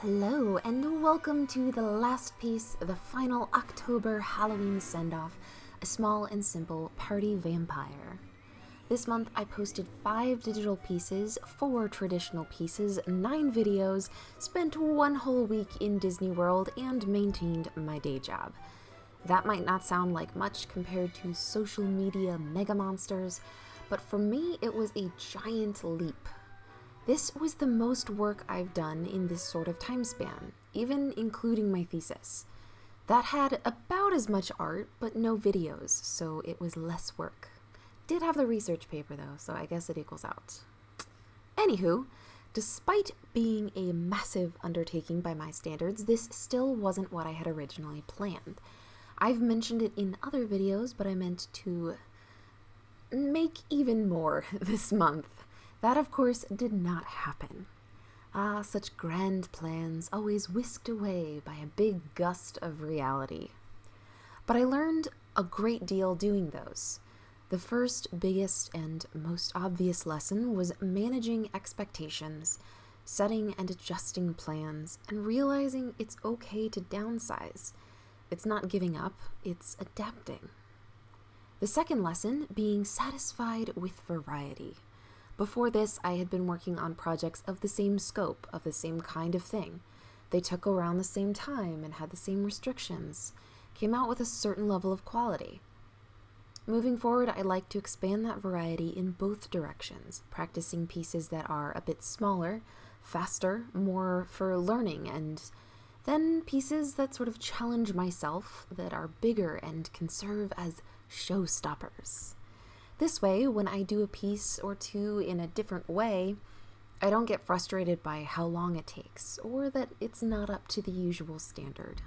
Hello, and welcome to the last piece, the final October Halloween send-off, A Small and Simple Party Vampire. This month I posted 5 digital pieces, 4 traditional pieces, 9 videos, spent 1 whole week in Disney World, and maintained my day job. That might not sound like much compared to social media mega monsters, but for me it was a giant leap. This was the most work I've done in this sort of time span, even including my thesis. That had about as much art, but no videos, so it was less work. Did have the research paper though, so I guess it equals out. Anywho, despite being a massive undertaking by my standards, this still wasn't what I had originally planned. I've mentioned it in other videos, but I meant to make even more this month. That, of course, did not happen. Such grand plans always whisked away by a big gust of reality. But I learned a great deal doing those. The first, biggest, and most obvious lesson was managing expectations, setting and adjusting plans, and realizing it's okay to downsize. It's not giving up, it's adapting. The second lesson being satisfied with variety. Before this, I had been working on projects of the same scope, of the same kind of thing. They took around the same time and had the same restrictions, came out with a certain level of quality. Moving forward, I like to expand that variety in both directions, practicing pieces that are a bit smaller, faster, more for learning, and then pieces that sort of challenge myself, that are bigger and can serve as showstoppers. This way, when I do a piece or two in a different way, I don't get frustrated by how long it takes, or that it's not up to the usual standard.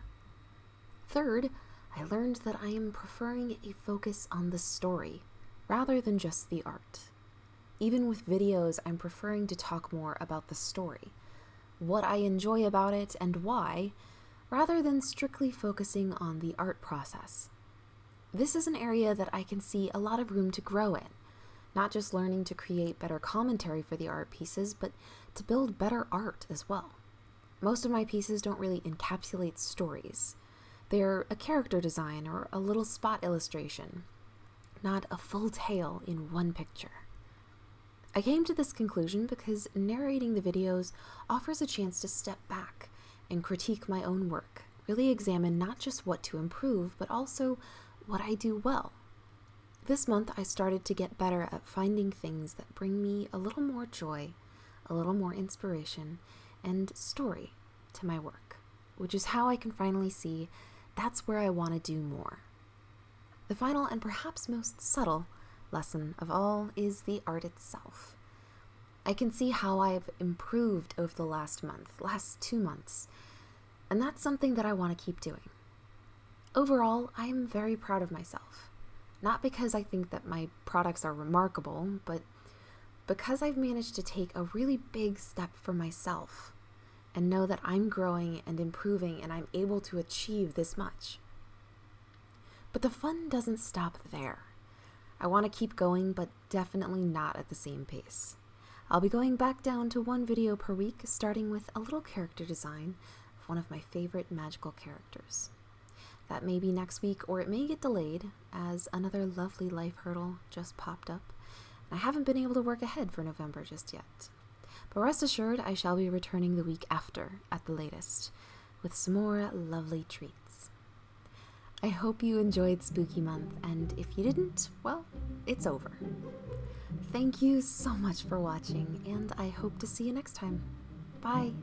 Third, I learned that I am preferring a focus on the story, rather than just the art. Even with videos, I'm preferring to talk more about the story, what I enjoy about it and why, rather than strictly focusing on the art process. This is an area that I can see a lot of room to grow in, not just learning to create better commentary for the art pieces, but to build better art as well. Most of my pieces don't really encapsulate stories. They're a character design or a little spot illustration, not a full tale in one picture. I came to this conclusion because narrating the videos offers a chance to step back and critique my own work, really examine not just what to improve, but also what I do well. This month I started to get better at finding things that bring me a little more joy, a little more inspiration, and story to my work, which is how I can finally see that's where I want to do more. The final and perhaps most subtle lesson of all is the art itself. I can see how I've improved over the last 2 months, and that's something that I want to keep doing. Overall, I am very proud of myself. Not because I think that my products are remarkable, but because I've managed to take a really big step for myself and know that I'm growing and improving and I'm able to achieve this much. But the fun doesn't stop there. I want to keep going, but definitely not at the same pace. I'll be going back down to 1 video per week, starting with a little character design of one of my favorite magical characters. That may be next week, or it may get delayed, as another lovely life hurdle just popped up, and I haven't been able to work ahead for November just yet. But rest assured, I shall be returning the week after, at the latest, with some more lovely treats. I hope you enjoyed Spooky Month, and if you didn't, well, it's over. Thank you so much for watching, and I hope to see you next time. Bye!